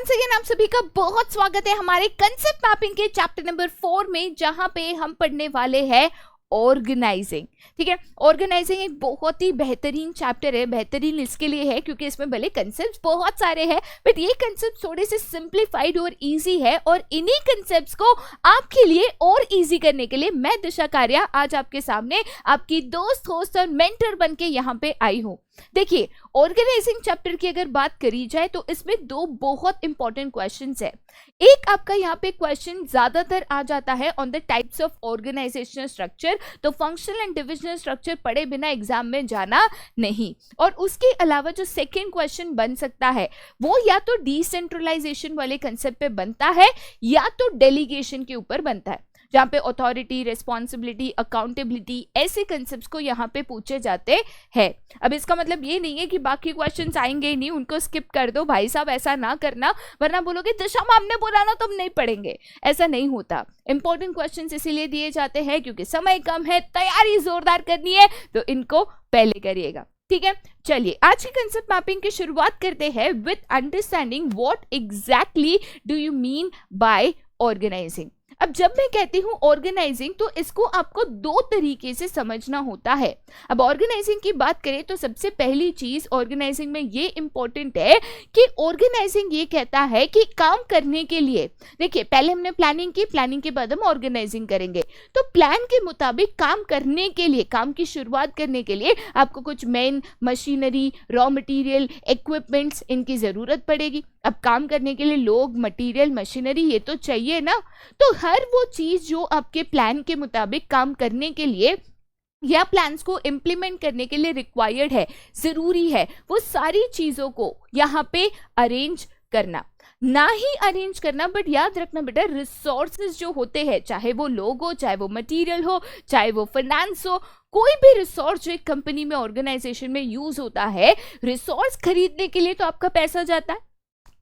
Once again आप सभी का बहुत स्वागत है हमारे कंसेप्ट मैपिंग के चैप्टर नंबर 4 में, जहां पे हम पढ़ने वाले हैं ऑर्गेनाइजिंग। ठीक है, ऑर्गेनाइजिंग एक बहुत ही बेहतरीन चैप्टर है। बेहतरीन इसके लिए है क्योंकि इसमें भले कंसेप्ट्स बहुत सारे हैं, बट ये कंसेप्ट थोड़े से सिंप्लीफाइड और इजी है, और इन्हीं कंसेप्ट्स को आपके लिए और इजी करने के लिए मैं दिशा कारिया आज आपके सामने आपकी दोस्त, होस्ट और मेंटर बन के यहाँ पे आई हूँ। देखिए, ऑर्गेनाइजिंग चैप्टर की अगर बात करी जाए तो इसमें दो बहुत इंपॉर्टेंट क्वेश्चंस है। एक आपका यहाँ पे क्वेश्चन ज्यादातर आ जाता है on the types of organizational structure, तो फंक्शनल एंड डिविजनल स्ट्रक्चर पढ़े बिना एग्जाम में जाना नहीं। और उसके अलावा जो सेकेंड क्वेश्चन बन सकता है वो या तो डिसेंट्रलाइजेशन वाले कंसेप्ट पे बनता है या तो डेलीगेशन के ऊपर बनता है, जहां पे अथॉरिटी, रिस्पॉन्सिबिलिटी, अकाउंटेबिलिटी ऐसे कंसेप्ट्स को यहाँ पे पूछे जाते हैं। अब इसका मतलब ये नहीं है कि बाकी क्वेश्चंस आएंगे ही नहीं, उनको स्किप कर दो भाई साहब, ऐसा ना करना, वरना बोलोगे दिशा मैम ने बोला ना तो हम नहीं पढ़ेंगे। ऐसा नहीं होता। इंपॉर्टेंट क्वेश्चंस इसीलिए दिए जाते हैं क्योंकि समय कम है, तैयारी जोरदार करनी है, तो इनको पहले करिएगा। ठीक है, चलिए आज की कंसेप्ट मैपिंग की शुरुआत करते हैं with understanding what exactly do you mean by organizing. अब जब मैं कहती हूं ऑर्गेनाइजिंग तो इसको आपको दो तरीके से समझना होता है। अब ऑर्गेनाइजिंग की बात करें तो सबसे पहली चीज ऑर्गेनाइजिंग में ये इंपॉर्टेंट है कि ऑर्गेनाइजिंग ये कहता है कि काम करने के लिए, देखिए पहले हमने प्लानिंग की, प्लानिंग के बाद हम ऑर्गेनाइजिंग करेंगे, तो प्लान के मुताबिक काम करने के लिए, काम की शुरुआत करने के लिए आपको कुछ main machinery, raw material, equipments इनकी जरूरत पड़ेगी। अब काम करने के लिए लोग, मटेरियल, मशीनरी ये तो चाहिए ना, तो हर वो चीज जो आपके प्लान के मुताबिक काम करने के लिए या प्लान्स को इम्प्लीमेंट करने के लिए रिक्वायर्ड है, जरूरी है, वो सारी चीजों को यहाँ पे अरेंज करना, ना ही अरेंज करना बट याद रखना बेटा, रिसोर्सेज जो होते हैं, चाहे वो लोग हो, चाहे वो मटेरियल हो, चाहे वो फाइनेंस हो, कोई भी रिसोर्स जो एक कंपनी में, ऑर्गेनाइजेशन में यूज होता है, रिसोर्स खरीदने के लिए तो आपका पैसा जाता है,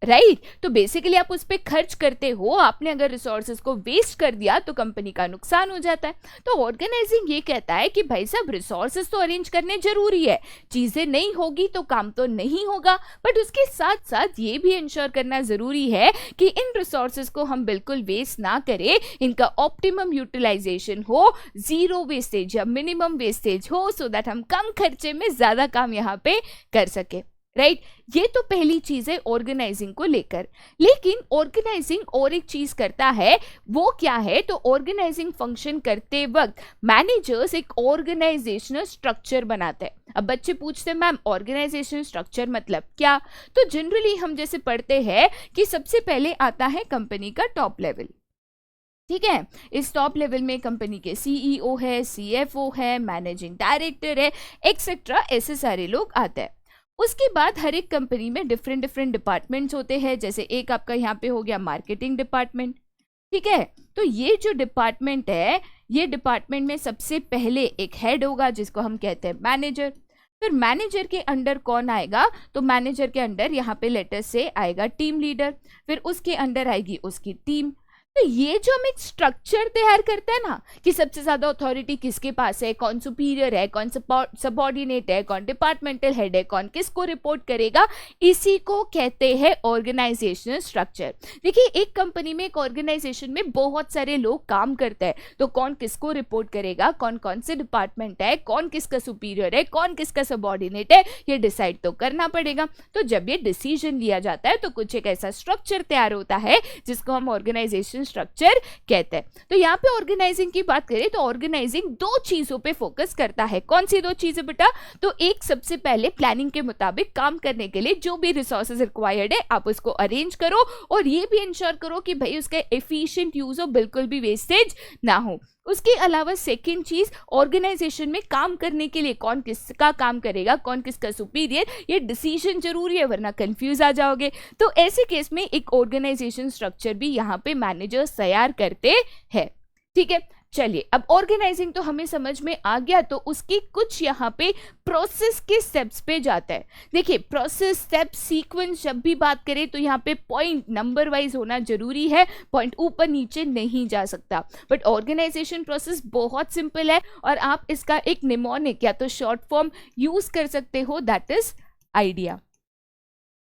राइट तो बेसिकली आप उस पर खर्च करते हो। आपने अगर रिसोर्सेज को वेस्ट कर दिया तो कंपनी का नुकसान हो जाता है। तो ऑर्गेनाइजिंग ये कहता है कि भाई साहब रिसोर्सेज तो अरेंज करने जरूरी है, चीजें नहीं होगी तो काम तो नहीं होगा, बट उसके साथ साथ ये भी इंश्योर करना जरूरी है कि इन रिसोर्सेज को हम बिल्कुल वेस्ट ना करें, इनका ऑप्टिमम यूटिलाइजेशन हो, जीरो वेस्टेज या मिनिमम वेस्टेज हो, सो दैट हम कम खर्चे में ज्यादा काम यहाँ पे कर सके। राइट ये तो पहली चीज है ऑर्गेनाइजिंग को लेकर। लेकिन ऑर्गेनाइजिंग और एक चीज करता है, वो क्या है, तो ऑर्गेनाइजिंग फंक्शन करते वक्त मैनेजर्स एक ऑर्गेनाइजेशनल स्ट्रक्चर बनाते हैं। अब बच्चे पूछते हैं मैम ऑर्गेनाइजेशनल स्ट्रक्चर मतलब क्या, तो जनरली हम जैसे पढ़ते हैं कि सबसे पहले आता है कंपनी का टॉप लेवल। ठीक है, इस टॉप लेवल में कंपनी के सीईओ है, सीएफओ है, मैनेजिंग डायरेक्टर है, एक्सेट्रा, ऐसे सारे लोग आते हैं। उसके बाद हर एक कंपनी में डिफरेंट डिफरेंट डिपार्टमेंट्स होते हैं, जैसे एक आपका यहाँ पे हो गया मार्केटिंग डिपार्टमेंट। ठीक है, तो ये जो डिपार्टमेंट है, ये डिपार्टमेंट में सबसे पहले एक हेड होगा जिसको हम कहते हैं मैनेजर। फिर मैनेजर के अंडर कौन आएगा, तो मैनेजर के अंडर यहाँ पे लेटर से आएगा टीम लीडर, फिर उसके अंडर आएगी उसकी टीम। तो ये जो हम एक स्ट्रक्चर तैयार करते हैं ना कि सबसे ज्यादा अथॉरिटी किसके पास है, कौन सुपीरियर है, कौन सबऑर्डिनेट है, कौन डिपार्टमेंटल हेड है, कौन किसको रिपोर्ट करेगा, इसी को कहते हैं ऑर्गेनाइजेशनल स्ट्रक्चर। देखिए एक कंपनी में, एक ऑर्गेनाइजेशन में बहुत सारे लोग काम करते हैं, तो कौन किसको रिपोर्ट करेगा, कौन कौन से डिपार्टमेंट है, कौन किसका सुपीरियर है, कौन किसका सबऑर्डिनेट है, ये डिसाइड तो करना पड़ेगा। तो जब ये डिसीजन लिया जाता है तो कुछ एक ऐसा स्ट्रक्चर तैयार होता है जिसको हम ऑर्गेनाइजेशन स्ट्रक्चर कहते हैं। तो यहाँ पे ऑर्गेनाइजिंग की बात करें तो ऑर्गेनाइजिंग दो चीजों पे फोकस करता है। कौन सी दो चीजें बेटा, तो एक सबसे पहले प्लानिंग के मुताबिक काम करने के लिए जो भी रिसोर्सेज रिक्वायर्ड है आप उसको अरेंज करो, और ये भी इंश्योर करो कि भाई उसका एफिशिएंट यूज हो, बिल्कुल भी वेस्टेज ना हो। उसके अलावा सेकेंड चीज, ऑर्गेनाइजेशन में काम करने के लिए कौन किसका काम करेगा, कौन किसका सुपीरियर, ये डिसीजन जरूरी है, वरना कंफ्यूज आ जाओगे। तो ऐसे केस में एक ऑर्गेनाइजेशन स्ट्रक्चर भी यहाँ पे मैनेजर्स तैयार करते हैं। ठीक है, चलिए अब ऑर्गेनाइजिंग तो हमें समझ में आ गया, तो उसकी कुछ यहाँ पे प्रोसेस के स्टेप्स पे जाता है। देखिए प्रोसेस, स्टेप, सीक्वेंस जब भी बात करें तो यहाँ पे पॉइंट नंबर वाइज होना जरूरी है, पॉइंट ऊपर नीचे नहीं जा सकता। बट ऑर्गेनाइजेशन प्रोसेस बहुत सिंपल है, और आप इसका एक निमोनिक या तो शॉर्ट फॉर्म यूज कर सकते हो, दैट इज आइडिया।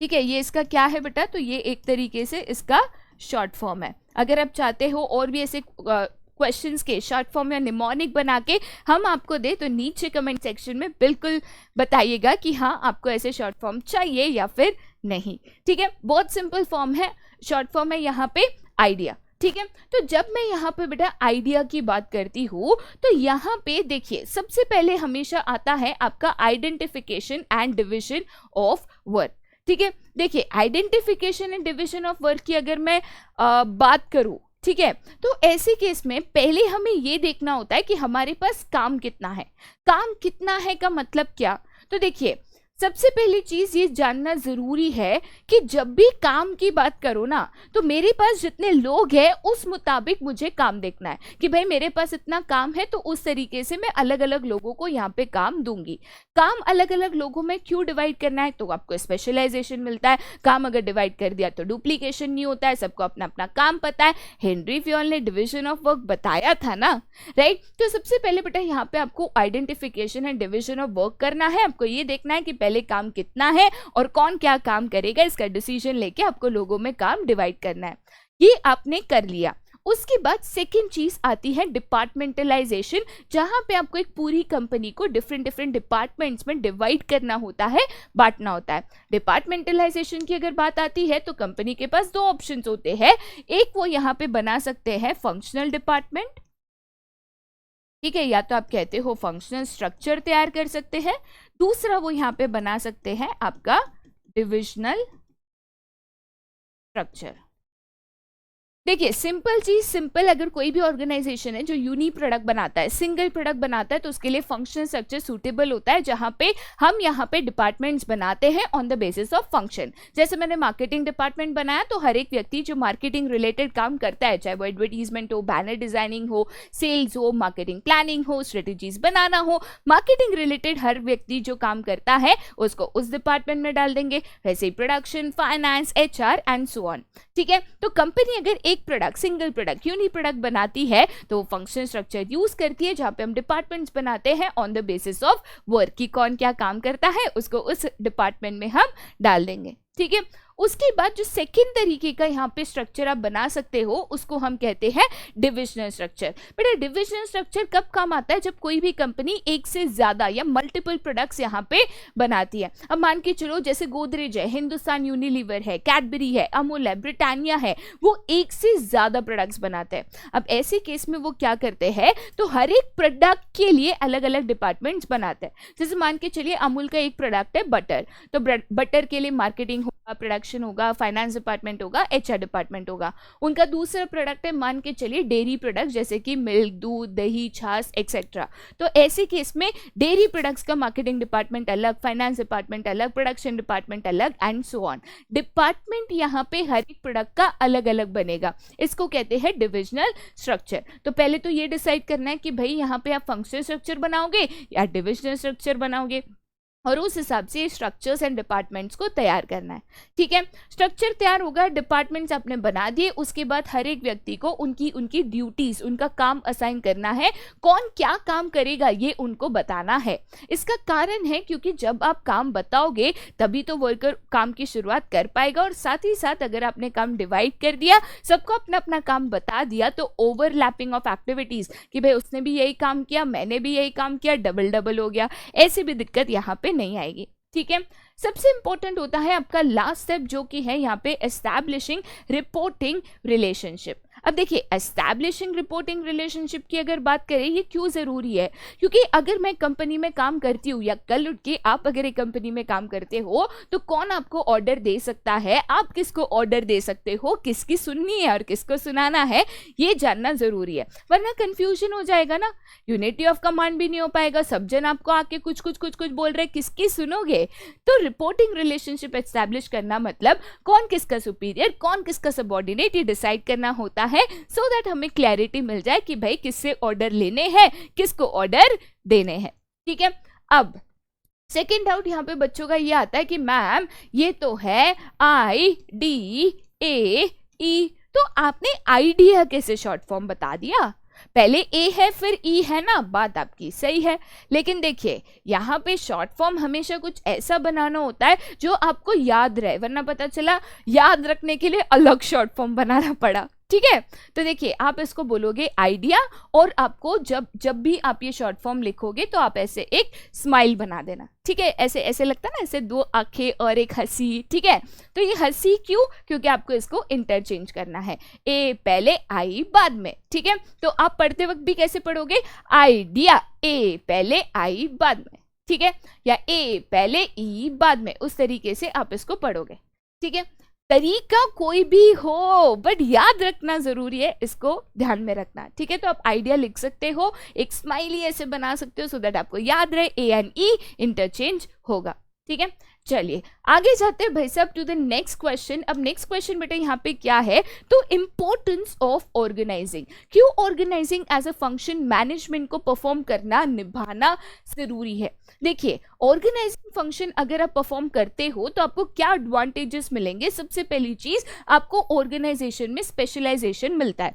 ठीक है, ये इसका क्या है बेटा, तो ये एक तरीके से इसका शॉर्ट फॉर्म है। अगर आप चाहते हो और भी ऐसे क्वेश्चंस के शॉर्ट फॉर्म या निमोनिक बना के हम आपको दे, तो नीचे कमेंट सेक्शन में बिल्कुल बताइएगा कि हाँ आपको ऐसे शॉर्ट फॉर्म चाहिए या फिर नहीं। ठीक है, बहुत सिंपल फॉर्म है, शॉर्ट फॉर्म है यहाँ पे आइडिया। ठीक है, तो जब मैं यहाँ पे बेटा आइडिया की बात करती हूँ तो यहाँ पे देखिए सबसे पहले हमेशा आता है आपका identification and division of work. ठीक है, देखिए identification and division of work की अगर मैं बात करूँ, ठीक है, तो ऐसे केस में पहले हमें ये देखना होता है कि हमारे पास काम कितना है। काम कितना है का मतलब क्या, तो देखिए सबसे पहली चीज ये जानना जरूरी है कि जब भी काम की बात करो ना, तो मेरे पास जितने लोग हैं उस मुताबिक मुझे काम देखना है कि भाई मेरे पास इतना काम है, तो उस तरीके से मैं अलग अलग लोगों को यहाँ पे काम दूंगी। काम अलग अलग लोगों में क्यों डिवाइड करना है, तो आपको स्पेशलाइजेशन मिलता है। काम अगर डिवाइड कर दिया तो डुप्लीकेशन नहीं होता है, सबको अपना अपना काम पता है। हेनरी फ्योल ने डिविजन ऑफ वर्क बताया था ना, राइट। तो सबसे पहले बेटा यहाँ पे आपको identification and division of work करना है। आपको ये देखना है कि पहले काम कितना है और कौन क्या काम करेगा, इसका डिसीजन लेके आपको लोगों में काम डिवाइड करना है। ये आपने कर लिया। उसके बाद सेकेंड चीज आती है डिपार्टमेंटलाइजेशन, जहां पे आपको एक पूरी कंपनी को डिफरेंट डिफरेंट डिपार्टमेंट्स में डिवाइड करना होता है, बांटना होता है। डिपार्टमेंटलाइजेशन की अगर बात आती है तो कंपनी के पास दो ऑप्शंस होते हैं। एक वो यहाँ पे बना सकते हैं फंक्शनल डिपार्टमेंट, ठीक है, या तो आप कहते हो फंक्शनल स्ट्रक्चर तैयार कर सकते हैं। दूसरा वो यहाँ पे बना सकते हैं आपका डिविजनल स्ट्रक्चर। देखिए सिंपल चीज, सिंपल अगर कोई भी ऑर्गेनाइजेशन है जो यूनिक प्रोडक्ट बनाता है, सिंगल प्रोडक्ट बनाता है, तो उसके लिए फंक्शनल स्ट्रक्चर सूटेबल होता है, जहां पे हम यहाँ पे डिपार्टमेंट्स बनाते हैं on the basis of function. जैसे मैंने मार्केटिंग डिपार्टमेंट बनाया, तो हर एक व्यक्ति जो मार्केटिंग रिलेटेड काम करता है, चाहे वो एडवर्टीजमेंट हो, बैनर डिजाइनिंग हो, सेल्स हो, मार्केटिंग प्लानिंग हो, स्ट्रेटेजीज बनाना हो, मार्केटिंग रिलेटेड हर व्यक्ति जो काम करता है उसको उस डिपार्टमेंट में डाल देंगे। वैसे ही production, finance, HR and so on. ठीक है, तो कंपनी अगर एक product, single product, unique product बनाती है तो वो फंक्शनल स्ट्रक्चर यूज करती है, जहां पे हम डिपार्टमेंट्स बनाते हैं on the basis of work की कौन क्या काम करता है उसको उस डिपार्टमेंट में हम डाल देंगे। ठीक है, उसके बाद जो सेकेंड तरीके का यहाँ पे स्ट्रक्चर आप बना सकते हो उसको हम कहते हैं डिविजनल स्ट्रक्चर। बेटा डिविजनल स्ट्रक्चर कब काम आता है, जब कोई भी कंपनी एक से ज्यादा या मल्टीपल प्रोडक्ट्स यहाँ पे बनाती है। अब मान के चलो जैसे गोदरेज है, हिंदुस्तान यूनिलीवर है, कैडबरी है, अमूल है, ब्रिटानिया है, वो एक से ज्यादा प्रोडक्ट्स बनाते हैं। अब ऐसे केस में वो क्या करते हैं, तो हर एक प्रोडक्ट के लिए अलग अलग डिपार्टमेंट्स बनाते हैं। जैसे मान के चलिए अमूल का एक प्रोडक्ट है बटर, तो बटर के लिए मार्केटिंग होगा, प्रोडक्शन होगा, फाइनेंस डिपार्टमेंट होगा, HR डिपार्टमेंट होगा। उनका दूसरा प्रोडक्ट है मान के चलिए डेयरी प्रोडक्ट, जैसे कि मिल्क, दूध, दही, छाछ एक्सेट्रा। तो ऐसे केस में डेयरी प्रोडक्ट्स का मार्केटिंग डिपार्टमेंट अलग, फाइनेंस डिपार्टमेंट अलग, प्रोडक्शन डिपार्टमेंट अलग एंड सो ऑन। डिपार्टमेंट यहाँ पे हर एक प्रोडक्ट का अलग अलग बनेगा, इसको कहते हैं डिविजनल स्ट्रक्चर। तो पहले तो ये डिसाइड करना है कि भाई यहाँ पे आप फंक्शनल स्ट्रक्चर बनाओगे या डिविजनल स्ट्रक्चर बनाओगे, और उस हिसाब से स्ट्रक्चर्स एंड डिपार्टमेंट्स को तैयार करना है। ठीक है, स्ट्रक्चर तैयार होगा, डिपार्टमेंट्स आपने बना दिए, उसके बाद हर एक व्यक्ति को उनकी ड्यूटीज, उनका काम असाइन करना है, कौन क्या काम करेगा ये उनको बताना है। इसका कारण है क्योंकि जब आप काम बताओगे तभी तो वर्कर काम की शुरुआत कर पाएगा, और साथ ही साथ अगर आपने काम डिवाइड कर दिया, सबको अपना अपना काम बता दिया, तो ओवरलैपिंग ऑफ एक्टिविटीज कि भाई उसने भी यही काम किया, मैंने भी यही काम किया, डबल डबल हो गया, ऐसी भी दिक्कत यहाँ पे नहीं आएगी। ठीक है, सबसे इंपॉर्टेंट होता है आपका लास्ट स्टेप, जो कि है यहाँ पे एस्टैब्लिशिंग रिपोर्टिंग रिलेशनशिप। अब देखिए एस्टैब्लिशिंग रिपोर्टिंग रिलेशनशिप की अगर बात करें, ये क्यों जरूरी है, क्योंकि अगर मैं कंपनी में काम करती हूँ या कल उठ के आप अगर एक कंपनी में काम करते हो, तो कौन आपको ऑर्डर दे सकता है, आप किसको ऑर्डर दे सकते हो, किसकी सुननी है और किसको सुनाना है, ये जानना जरूरी है, वरना कंफ्यूजन हो जाएगा ना, यूनिटी ऑफ कमांड भी नहीं हो पाएगा, सब जन आपको आके कुछ कुछ कुछ कुछ बोल रहे, किसकी सुनोगे। तो रिपोर्टिंग रिलेशनशिप एस्टैब्लिश करना मतलब कौन किसका सुपीरियर, कौन किसका सबऑर्डिनेट, ये डिसाइड करना होता है, सो दैट हमें क्लैरिटी मिल जाए कि भाई किससे ऑर्डर लेने हैं, किसको ऑर्डर देने हैं। ठीक है, अब सेकेंड डाउट यहाँ पे बच्चों का ये आता है कि मैम ये तो है IDEA, तो आपने आइडिया कैसे शॉर्ट फॉर्म बता दिया, पहले ए है फिर ई है ना, बात आपकी सही है। लेकिन देखिए यहाँ पे शॉर्ट फॉर्म हमेशा कुछ ऐसा बनाना होता है जो आपको याद रहे, वरना पता चला याद रखने के लिए अलग शॉर्ट फॉर्म बनाना पड़ा। ठीक है, तो देखिए आप इसको बोलोगे आइडिया, और आपको जब जब भी आप ये शॉर्ट फॉर्म लिखोगे तो आप ऐसे एक स्माइल बना देना। ठीक है, ऐसे ऐसे लगता है ना, ऐसे दो आंखें और एक हंसी। ठीक है, तो ये हंसी क्यों, क्योंकि आपको इसको इंटरचेंज करना है, ए पहले आई बाद में। ठीक है, तो आप पढ़ते वक्त भी कैसे पढ़ोगे, आइडिया ए पहले आई बाद में। ठीक है, या ए पहले ई बाद में, उस तरीके से आप इसको पढ़ोगे। ठीक है, तरीका कोई भी हो बट याद रखना जरूरी है, इसको ध्यान में रखना। ठीक है, तो आप आइडिया लिख सकते हो, एक स्माइली ऐसे बना सकते हो सो दैट आपको याद रहे, ए एंड ई इंटरचेंज होगा। ठीक है, चलिए आगे जाते हैं भाई साहब टू द नेक्स्ट क्वेश्चन। अब नेक्स्ट क्वेश्चन बेटा यहाँ पे क्या है, तो इंपॉर्टेंस ऑफ ऑर्गेनाइजिंग, क्यों organizing as a function management को परफॉर्म करना निभाना जरूरी है। देखिए ऑर्गेनाइजिंग फंक्शन अगर आप परफॉर्म करते हो तो आपको क्या एडवांटेजेस मिलेंगे। सबसे पहली चीज, आपको ऑर्गेनाइजेशन में स्पेशलाइजेशन मिलता है।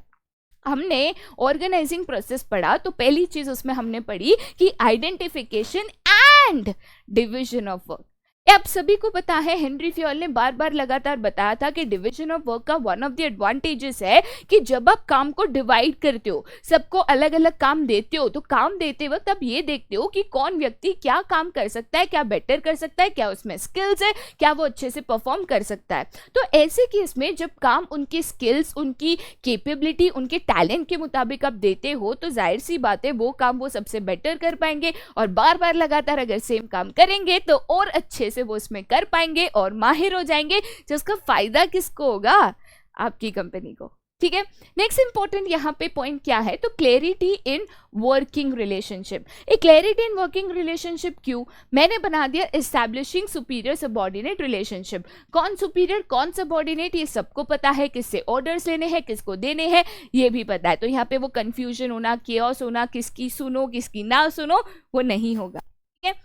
हमने ऑर्गेनाइजिंग प्रोसेस पढ़ा तो पहली चीज उसमें हमने पढ़ी कि identification and division of work. आप सभी को पता है, हेनरी फ्योल ने बार बार लगातार बताया था कि डिवीजन ऑफ वर्क का वन ऑफ द एडवांटेजेस है कि जब आप काम को डिवाइड करते हो, सबको अलग अलग काम देते हो, तो काम देते वक्त आप ये देखते हो कि कौन व्यक्ति क्या काम कर सकता है, क्या बेटर कर सकता है, क्या उसमें स्किल्स है, क्या वो अच्छे से परफॉर्म कर सकता है। तो ऐसे केस में जब काम उनकी स्किल्स, उनकी कैपेबिलिटी, उनके टैलेंट के मुताबिक आप देते हो तो जाहिर सी बात है वो काम वो सबसे बेटर कर पाएंगे, और बार बार लगातार अगर सेम काम करेंगे तो और अच्छे से वो उसमें कर पाएंगे और माहिर हो जाएंगे, जिसका फायदा किसको होगा, आपकी कंपनी को। ठीक है, नेक्स्ट इंपॉर्टेंट यहाँ पे पॉइंट क्या है, तो क्लैरिटी इन वर्किंग रिलेशनशिप। एक क्लैरिटी इन वर्किंग रिलेशनशिप क्यों, मैंने बना दिया एस्टैब्लिशिंग सुपीरियर सबऑर्डिनेट रिलेशनशिप। कौन सुपीरियर कौन सबऑर्डिनेट ये सबको पता है, किससे ऑर्डर्स लेने हैं, किसको देने हैं ये भी पता है, तो यहाँ पे वो कंफ्यूजन होना, केओस होना, किसकी सुनो किसकी ना सुनो, वो नहीं होगा। ठीक है,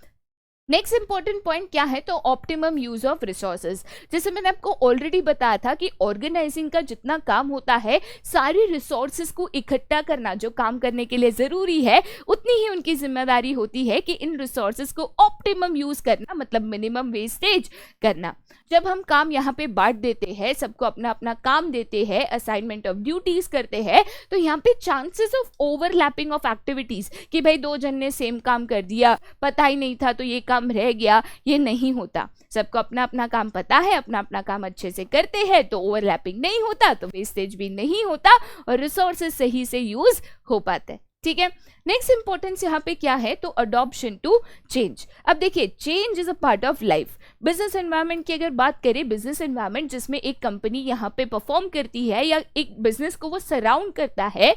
नेक्स्ट इंपॉर्टेंट पॉइंट क्या है, तो ऑप्टिमम यूज ऑफ रिसोर्सेज। जैसे मैंने आपको ऑलरेडी बताया था कि ऑर्गेनाइजिंग का जितना काम होता है, सारी रिसोर्सेज को इकट्ठा करना जो काम करने के लिए जरूरी है, उतनी ही उनकी जिम्मेदारी होती है कि इन रिसोर्सेज को ऑप्टिमम यूज करना, मतलब मिनिमम वेस्टेज करना। जब हम काम यहाँ पे बांट देते हैं, सबको अपना अपना काम देते हैं, असाइनमेंट ऑफ ड्यूटीज करते हैं, तो यहाँ पे chances of overlapping of activities कि भाई दो जन ने सेम काम कर दिया, पता ही नहीं था तो ये काम रह गया, ये नहीं होता। सबको अपना अपना काम पता है, अपना अपना काम अच्छे से करते हैं तो ओवरलैपिंग नहीं होता, तो वेस्टेज भी नहीं होता और रिसोर्सेज सही से यूज हो पाते हैं। ठीक है, नेक्स्ट इंपॉर्टेंस यहाँ पे क्या है, तो अडॉप्शन टू चेंज। अब देखिए change is a part of life. Business environment की अगर बात करें, बिजनेस एनवायरनमेंट जिसमें एक कंपनी यहाँ पे परफॉर्म करती है या एक बिजनेस को वो सराउंड करता है,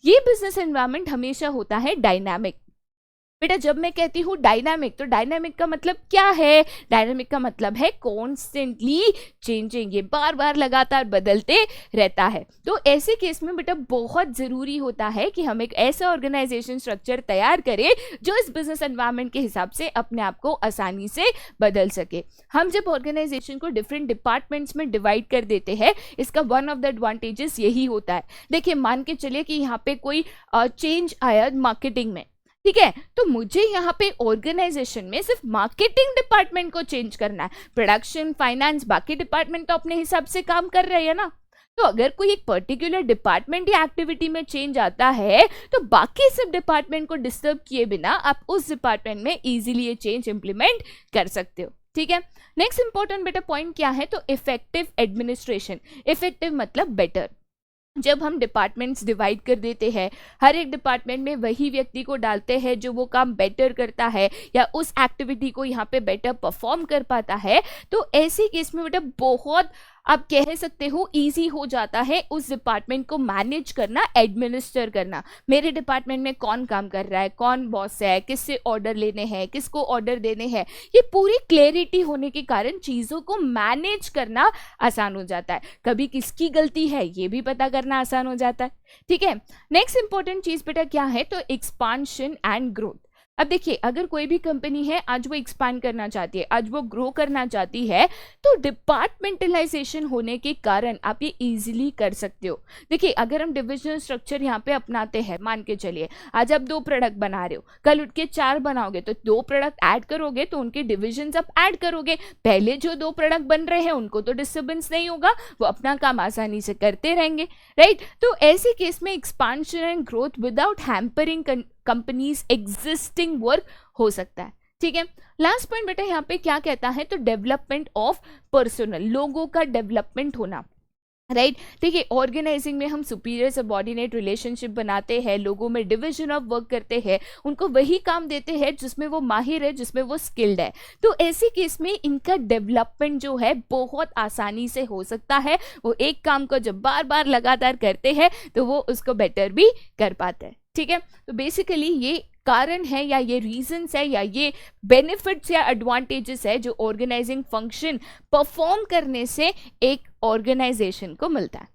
ये बिजनेस एनवायरनमेंट हमेशा होता है डायनामिक। बेटा जब मैं कहती हूँ डायनामिक, तो डायनामिक का मतलब क्या है, डायनामिक का मतलब है कॉन्स्टेंटली चेंजिंग, ये बार बार लगातार बदलते रहता है। तो ऐसे केस में बेटा बहुत जरूरी होता है कि हम एक ऐसा ऑर्गेनाइजेशन स्ट्रक्चर तैयार करें जो इस बिजनेस एनवायरनमेंट के हिसाब से अपने आप को आसानी से बदल सके। हम जब ऑर्गेनाइजेशन को डिफरेंट डिपार्टमेंट्स में डिवाइड कर देते हैं, इसका वन ऑफ द एडवांटेजेस यही होता है। देखिए मान के चलिए कि यहाँ पे कोई चेंज आया मार्केटिंग में, ठीक है, तो मुझे यहाँ पे ऑर्गेनाइजेशन में सिर्फ मार्केटिंग डिपार्टमेंट को चेंज करना है, प्रोडक्शन, फाइनेंस, बाकी डिपार्टमेंट तो अपने हिसाब से काम कर रहे हैं ना। तो अगर कोई एक पर्टिकुलर डिपार्टमेंट या एक्टिविटी में चेंज आता है तो बाकी सब डिपार्टमेंट को डिस्टर्ब किए बिना आप उस डिपार्टमेंट में इजीली ये चेंज इंप्लीमेंट कर सकते हो। ठीक है, नेक्स्ट इंपॉर्टेंट बेटा पॉइंट क्या है, तो इफेक्टिव एडमिनिस्ट्रेशन। इफेक्टिव मतलब बेटर। जब हम डिपार्टमेंट्स डिवाइड कर देते हैं, हर एक डिपार्टमेंट में वही व्यक्ति को डालते हैं जो वो काम बेटर करता है या उस एक्टिविटी को यहाँ पे बेटर परफॉर्म कर पाता है, तो ऐसे केस में बेटा बहुत आप कह सकते हो इजी हो जाता है उस डिपार्टमेंट को मैनेज करना, एडमिनिस्टर करना। मेरे डिपार्टमेंट में कौन काम कर रहा है, कौन बॉस है, किससे ऑर्डर लेने हैं, किसको ऑर्डर देने हैं, ये पूरी क्लैरिटी होने के कारण चीज़ों को मैनेज करना आसान हो जाता है। कभी किसकी गलती है ये भी पता करना आसान हो जाता है। ठीक है, नेक्स्ट इंपॉर्टेंट चीज़ बेटा क्या है, तो एक्सपांशन एंड ग्रोथ। अब देखिए, अगर कोई भी कंपनी है, आज वो एक्सपांड करना चाहती है, आज वो ग्रो करना चाहती है, तो डिपार्टमेंटलाइजेशन होने के कारण आप ये इजीली कर सकते हो। देखिए, अगर हम डिविजनल स्ट्रक्चर यहाँ पे अपनाते हैं, मान के चलिए आज आप 2 प्रोडक्ट बना रहे हो, कल उठ के 4 बनाओगे, तो 2 प्रोडक्ट ऐड करोगे तो उनके डिविजन आप ऐड करोगे। पहले जो 2 प्रोडक्ट बन रहे हैं उनको तो डिस्टर्बेंस नहीं होगा, वो अपना काम आसानी से करते रहेंगे, राइट। तो ऐसे केस में expansion and growth without hampering companies existing work हो सकता है। ठीक है, लास्ट पॉइंट बेटा यहाँ पे क्या कहता है, तो डेवलपमेंट ऑफ पर्सनल, लोगों का डेवलपमेंट होना, राइट। देखिए, ऑर्गेनाइजिंग में हम सुपीरियर सबऑर्डिनेट रिलेशनशिप बनाते हैं, लोगों में डिवीजन ऑफ वर्क करते हैं, उनको वही काम देते हैं जिसमें वो माहिर है, जिसमें वो स्किल्ड है। तो ऐसे केस में इनका डेवलपमेंट जो है बहुत आसानी से हो सकता है। वो एक काम को जब बार बार लगातार करते हैं तो वो उसको बेटर भी कर पाते हैं। ठीक है, तो बेसिकली ये कारण है या ये रीजंस है या ये बेनिफिट्स या एडवांटेजेस है जो ऑर्गेनाइजिंग फंक्शन परफॉर्म करने से एक ऑर्गेनाइजेशन को मिलता है।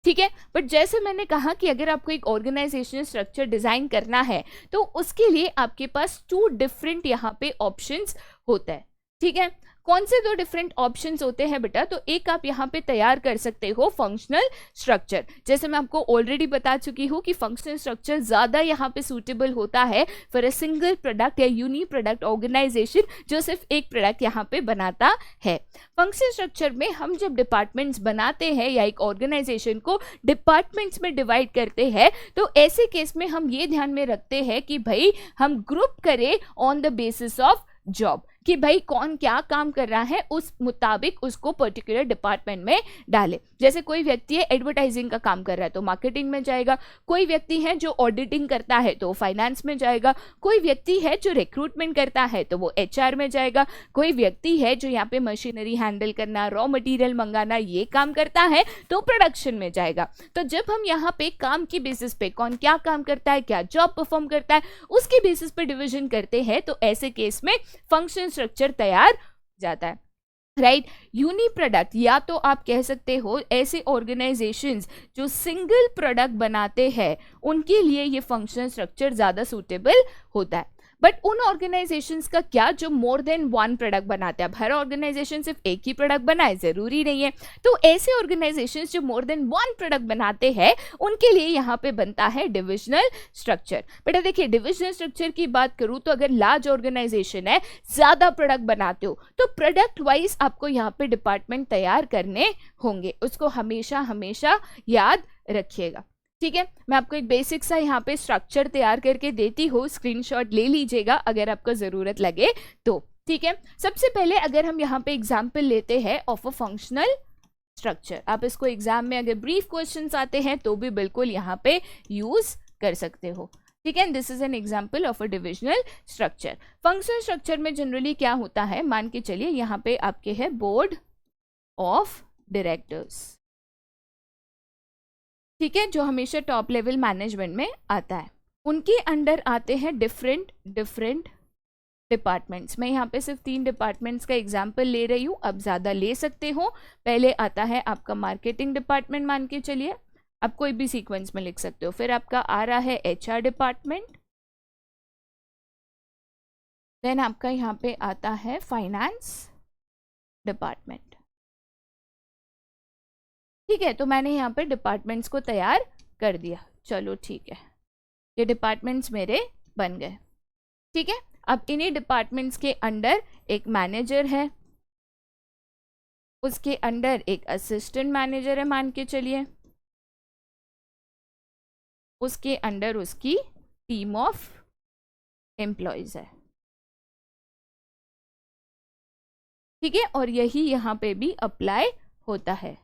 ठीक है, बट जैसे मैंने कहा कि अगर आपको एक ऑर्गेनाइजेशनल स्ट्रक्चर डिजाइन करना है तो उसके लिए आपके पास 2 डिफरेंट यहाँ पे ऑप्शंस होते हैं। ठीक है, कौन से 2 डिफरेंट ऑप्शंस होते हैं बेटा, तो एक आप यहाँ पे तैयार कर सकते हो फंक्शनल स्ट्रक्चर। जैसे मैं आपको ऑलरेडी बता चुकी हूँ कि फंक्शनल स्ट्रक्चर ज्यादा यहाँ पे सूटेबल होता है फॉर अ सिंगल प्रोडक्ट या यूनी प्रोडक्ट ऑर्गेनाइजेशन जो सिर्फ एक प्रोडक्ट यहाँ पे बनाता है। फंक्शनल स्ट्रक्चर में हम जब डिपार्टमेंट्स बनाते हैं या एक ऑर्गेनाइजेशन को डिपार्टमेंट्स में डिवाइड करते हैं, तो ऐसे केस में हम ये ध्यान में रखते हैं कि भाई हम ग्रुप करें on the basis of job, कि भाई कौन क्या काम कर रहा है उस मुताबिक उसको पर्टिकुलर डिपार्टमेंट में डाले। जैसे कोई व्यक्ति है एडवर्टाइजिंग का काम कर रहा है तो मार्केटिंग में जाएगा, कोई व्यक्ति है जो ऑडिटिंग करता है तो फाइनेंस में जाएगा, कोई व्यक्ति है जो रिक्रूटमेंट करता है तो वो एचआर में जाएगा, कोई व्यक्ति है जो यहाँ पे मशीनरी हैंडल करना, रॉ मटेरियल मंगाना ये काम करता है तो प्रोडक्शन में जाएगा। तो जब हम यहाँ पे काम की बेसिस पे कौन क्या काम करता है, क्या जॉब परफॉर्म करता है, उसके बेसिस पे डिवीजन करते हैं, तो ऐसे केस में फंक्शन स्ट्रक्चर तैयार जाता है, राइट। यूनी प्रोडक्ट या तो आप कह सकते हो ऐसे ऑर्गेनाइजेशंस जो सिंगल प्रोडक्ट बनाते हैं उनके लिए ये फंक्शनल स्ट्रक्चर ज्यादा सूटेबल होता है। बट उन ऑर्गेनाइजेशंस का क्या जो मोर देन 1 प्रोडक्ट बनाते हैं, अब हर ऑर्गेनाइजेशन सिर्फ एक ही प्रोडक्ट बनाए जरूरी नहीं है, तो ऐसे ऑर्गेनाइजेशंस जो मोर देन 1 प्रोडक्ट बनाते हैं उनके लिए यहाँ पे बनता है डिविजनल स्ट्रक्चर। बेटा देखिए, डिविजनल स्ट्रक्चर की बात करूँ तो अगर लार्ज ऑर्गेनाइजेशन है, ज्यादा प्रोडक्ट बनाते हो, तो प्रोडक्ट वाइज आपको यहाँ पे डिपार्टमेंट तैयार करने होंगे, उसको हमेशा हमेशा याद रखिएगा। ठीक है, मैं आपको एक बेसिक सा यहाँ पे स्ट्रक्चर तैयार करके देती हूँ, स्क्रीनशॉट ले लीजिएगा अगर आपको जरूरत लगे तो। ठीक है, सबसे पहले अगर हम यहाँ पे एग्जाम्पल लेते हैं ऑफ अ फंक्शनल स्ट्रक्चर, आप इसको एग्जाम में अगर ब्रीफ क्वेश्चंस आते हैं तो भी बिल्कुल यहाँ पे यूज कर सकते हो। ठीक है, this is an example of a divisional structure. Functional structure में जनरली क्या होता है, मान के चलिए यहाँ पे आपके है बोर्ड ऑफ डायरेक्टर्स, ठीक है, जो हमेशा टॉप लेवल मैनेजमेंट में आता है, उनके अंडर आते हैं डिफरेंट डिपार्टमेंट्स। मैं यहाँ पे सिर्फ 3 डिपार्टमेंट्स का एग्जाम्पल ले रही हूँ, अब ज्यादा ले सकते हो। पहले आता है आपका मार्केटिंग डिपार्टमेंट, मान के चलिए, आप कोई भी सीक्वेंस में लिख सकते हो। फिर आपका आ रहा है एचआर डिपार्टमेंट, देन आपका यहाँ पे आता है फाइनेंस डिपार्टमेंट। ठीक है, तो मैंने यहाँ पे डिपार्टमेंट्स को तैयार कर दिया, चलो ठीक है, ये डिपार्टमेंट्स मेरे बन गए। ठीक है, अब इन्हीं डिपार्टमेंट्स के अंडर एक मैनेजर है, उसके अंडर एक असिस्टेंट मैनेजर है मान के चलिए, उसके अंडर उसकी टीम ऑफ एम्प्लॉयज है। ठीक है, और यही यहाँ पे भी अप्लाई होता है।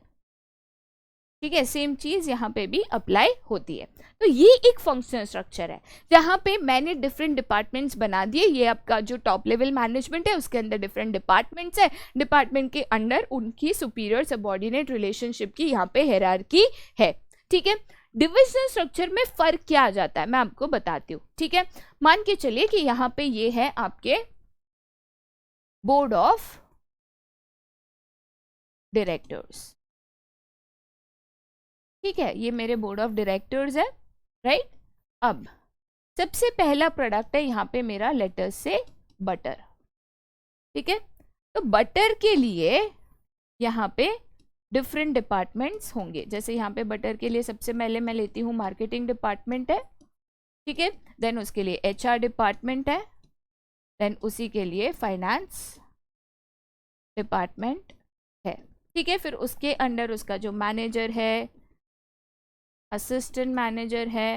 ठीक है, सेम चीज यहाँ पे भी अप्लाई होती है। तो ये एक फंक्शनल स्ट्रक्चर है जहाँ पे मैंने डिफरेंट डिपार्टमेंट्स बना दिए। ये आपका जो टॉप लेवल मैनेजमेंट है उसके अंदर डिफरेंट डिपार्टमेंट्स है, डिपार्टमेंट के अंडर उनकी सुपीरियर सबऑर्डिनेट रिलेशनशिप की यहाँ पे हायरार्की है। ठीक है, डिविजनल स्ट्रक्चर में फर्क क्या आ जाता है मैं आपको बताती हूँ। ठीक है, मान के चलिए कि यहाँ पे ये है आपके बोर्ड ऑफ डायरेक्टर्स। ठीक है, ये मेरे बोर्ड ऑफ डायरेक्टर्स है, राइट। अब सबसे पहला प्रोडक्ट है यहाँ पे मेरा लेटर से बटर, ठीक है। तो बटर के लिए यहाँ पे डिफरेंट डिपार्टमेंट्स होंगे। जैसे यहाँ पे बटर के लिए सबसे पहले मैं लेती हूँ मार्केटिंग डिपार्टमेंट है, ठीक है। देन उसके लिए HR डिपार्टमेंट है, देन उसी के लिए फाइनेंस डिपार्टमेंट है, ठीक है। फिर उसके अंडर उसका जो मैनेजर है, असिस्टेंट मैनेजर है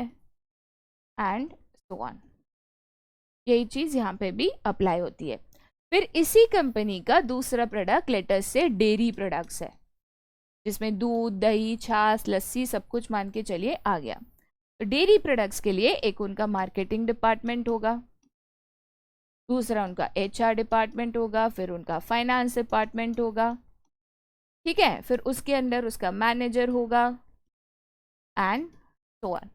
एंड सो ऑन। यही चीज यहाँ पे भी अप्लाई होती है। फिर इसी कंपनी का दूसरा प्रोडक्ट लेटर से डेयरी प्रोडक्ट्स है, जिसमें दूध, दही, छाछ, लस्सी सब कुछ मान के चलिए आ गया। तो डेयरी प्रोडक्ट्स के लिए एक उनका मार्केटिंग डिपार्टमेंट होगा, दूसरा उनका HR डिपार्टमेंट होगा, फिर उनका फाइनेंस डिपार्टमेंट होगा, ठीक है। फिर उसके अंदर उसका मैनेजर होगा एंड सो ऑन।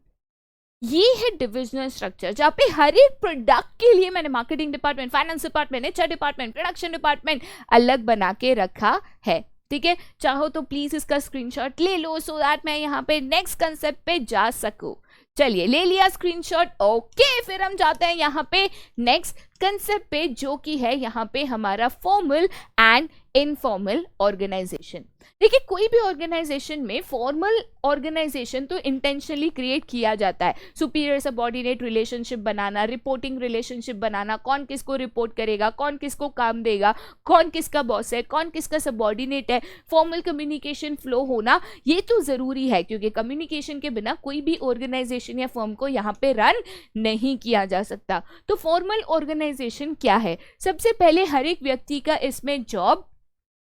ये है डिविजनल स्ट्रक्चर, जहाँ पे हर एक प्रोडक्ट के लिए मैंने marketing department, finance department, HR department, production department अलग बना के रखा है, ठीक है। चाहो तो प्लीज इसका स्क्रीनशॉट ले लो सो दैट मैं यहाँ पे नेक्स्ट कंसेप्ट पे जा सकूं। चलिए ले लिया स्क्रीनशॉट, ओके। फिर हम जाते हैं यहाँ पे नेक्स्ट कंसेप्ट पे, जो कि है यहाँ पे हमारा फॉर्मल एंड इनफॉर्मल ऑर्गेनाइजेशन। देखिए कोई भी ऑर्गेनाइजेशन में फॉर्मल ऑर्गेनाइजेशन तो इंटेंशनली क्रिएट किया जाता है, सुपीरियर सबऑर्डिनेट रिलेशनशिप बनाना, रिपोर्टिंग रिलेशनशिप बनाना, कौन किसको रिपोर्ट करेगा, कौन किसको काम देगा, कौन किसका बॉस है, कौन किसका सबऑर्डिनेट है, फॉर्मल कम्युनिकेशन फ्लो होना ये तो जरूरी है, क्योंकि कम्युनिकेशन के बिना कोई भी ऑर्गेनाइजेशन या फर्म को यहाँ पे रन नहीं किया जा सकता। तो फॉर्मल ऑर्गेनाइजेशन क्या है? सबसे पहले हर एक व्यक्ति का इसमें जॉब,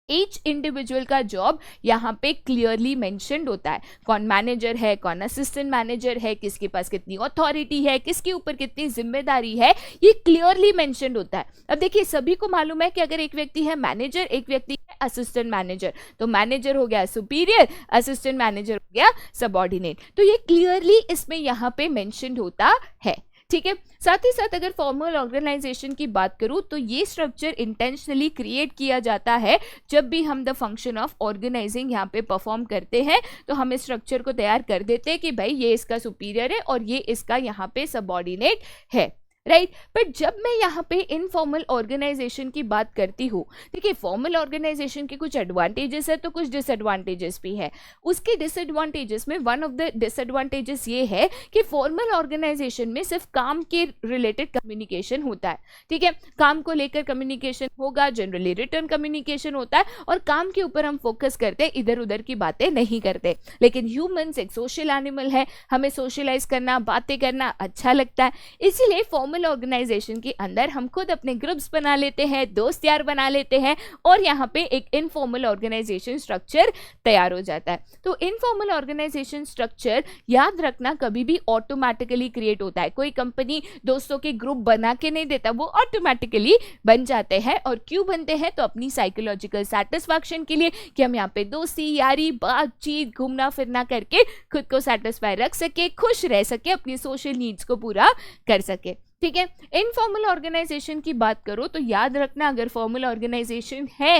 ईच इंडिविजुअल का जॉब यहाँ पे क्लियरली मेंशन्ड होता है। कौन मैनेजर है, कौन असिस्टेंट मैनेजर है, किसके पास कितनी अथॉरिटी है, किसके ऊपर कितनी जिम्मेदारी है, ये क्लियरली मेंशन्ड होता है। अब देखिए सभी को मालूम है कि अगर एक व्यक्ति है मैनेजर, एक व्यक्ति है असिस्टेंट मैनेजर, तो मैनेजर हो गया सुपीरियर, असिस्टेंट मैनेजर हो गया सबऑर्डिनेट। तो ये क्लियरली इसमें यहाँ पे मेंशन्ड होता है, ठीक है। साथ ही साथ अगर फॉर्मल ऑर्गेनाइजेशन की बात करूं तो ये स्ट्रक्चर इंटेंशनली क्रिएट किया जाता है। जब भी हम द फंक्शन ऑफ ऑर्गेनाइजिंग यहाँ पे परफॉर्म करते हैं तो हम इस स्ट्रक्चर को तैयार कर देते हैं कि भाई ये इसका सुपीरियर है और ये इसका यहाँ पे सबऑर्डिनेट है, राइट। बट जब मैं यहाँ पे इनफॉर्मल ऑर्गेनाइजेशन की बात करती हूँ, देखिए फॉर्मल ऑर्गेनाइजेशन के कुछ एडवांटेजेस है तो कुछ डिसएडवांटेजेस भी है। उसके डिसएडवांटेजेस में वन ऑफ द डिसएडवांटेजेस ये है कि फॉर्मल ऑर्गेनाइजेशन में सिर्फ काम के रिलेटेड कम्युनिकेशन होता है, ठीक है। काम को लेकर कम्युनिकेशन होगा, जनरली रिटर्न कम्युनिकेशन होता है और काम के ऊपर हम फोकस करते हैं, इधर उधर की बातें नहीं करते। लेकिन ह्यूमंस एक सोशल एनिमल है, हमें सोशलाइज करना, बातें करना अच्छा लगता है, इसीलिए फॉर्मल ऑर्गेनाइजेशन के अंदर हम खुद अपने ग्रुप्स बना लेते हैं, दोस्त यार बना लेते हैं और यहाँ पे एक इनफॉर्मल ऑर्गेनाइजेशन स्ट्रक्चर तैयार हो जाता है। तो इनफॉर्मल ऑर्गेनाइजेशन स्ट्रक्चर याद रखना कभी भी ऑटोमेटिकली क्रिएट होता है। कोई कंपनी दोस्तों के ग्रुप बना के नहीं देता, वो ऑटोमेटिकली बन जाते हैं। और क्यों बनते हैं? तो अपनी साइकोलॉजिकल सेटिस्फैक्शन के लिए, कि हम यहाँ पे दोस्ती यारी बातचीत घूमना फिरना करके खुद को सेटिस्फाई रख सके, खुश रह सके, अपनी सोशल नीड्स को पूरा कर सके, ठीक है। इनफॉर्मल ऑर्गेनाइजेशन की बात करो तो याद रखना अगर फॉर्मल ऑर्गेनाइजेशन है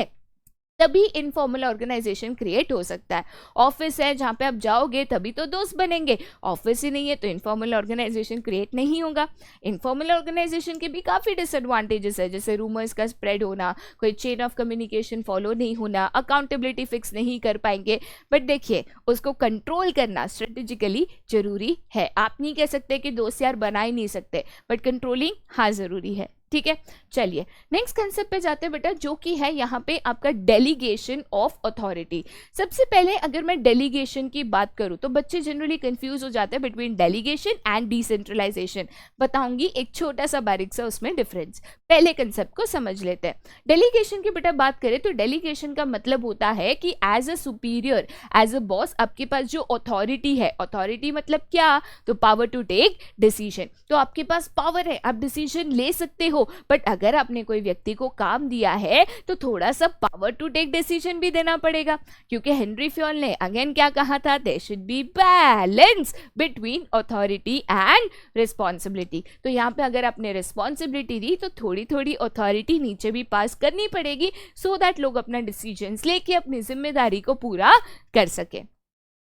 तभी इनफॉर्मल ऑर्गेनाइजेशन क्रिएट हो सकता है। ऑफिस है जहाँ पे आप जाओगे तभी तो दोस्त बनेंगे, ऑफिस ही नहीं है तो इनफॉर्मल ऑर्गेनाइजेशन क्रिएट नहीं होगा। इनफॉर्मल ऑर्गेनाइजेशन के भी काफ़ी डिसएडवांटेजेस है, जैसे रूमर्स का स्प्रेड होना, कोई चेन ऑफ कम्युनिकेशन फॉलो नहीं होना, अकाउंटेबिलिटी फिक्स नहीं कर पाएंगे। बट देखिए उसको कंट्रोल करना स्ट्रेटेजिकली जरूरी है। आप नहीं कह सकते कि दोस्त यार बना ही नहीं सकते, बट कंट्रोलिंग हाँ ज़रूरी है, ठीक है। चलिए नेक्स्ट कंसेप्ट पे जाते हैं बेटा, जो कि है यहाँ पे आपका डेलीगेशन ऑफ अथॉरिटी। सबसे पहले अगर मैं डेलीगेशन की बात करूँ तो बच्चे जनरली कंफ्यूज हो जाते हैं बिटवीन डेलीगेशन एंड डिसेंट्रलाइजेशन। बताऊंगी एक छोटा सा बारीक सा उसमें डिफरेंस। पहले कंसेप्ट को समझ लेते हैं। डेलीगेशन की बेटा बात करें तो डेलीगेशन का मतलब होता है कि as a superior, as a boss आपके पास जो अथॉरिटी है, अथॉरिटी मतलब क्या? तो पावर टू टेक डिसीजन। तो आपके पास पावर है, आप डिसीजन ले सकते हो, बट अगर आपने कोई व्यक्ति को काम दिया है तो थोड़ा सा पावर टू टेक डिसीजन भी देना पड़ेगा, क्योंकि हेनरी फ्योल ने अगेन क्या कहा था? There should be balance between authority and responsibility. तो यहाँ पे अगर आपने रिस्पॉन्सिबिलिटी दी तो थोड़ी थोड़ी अथॉरिटी नीचे भी पास करनी पड़ेगी, सो दैट लोग अपना डिसीजंस लेके अपनी जिम्मेदारी को पूरा कर सके,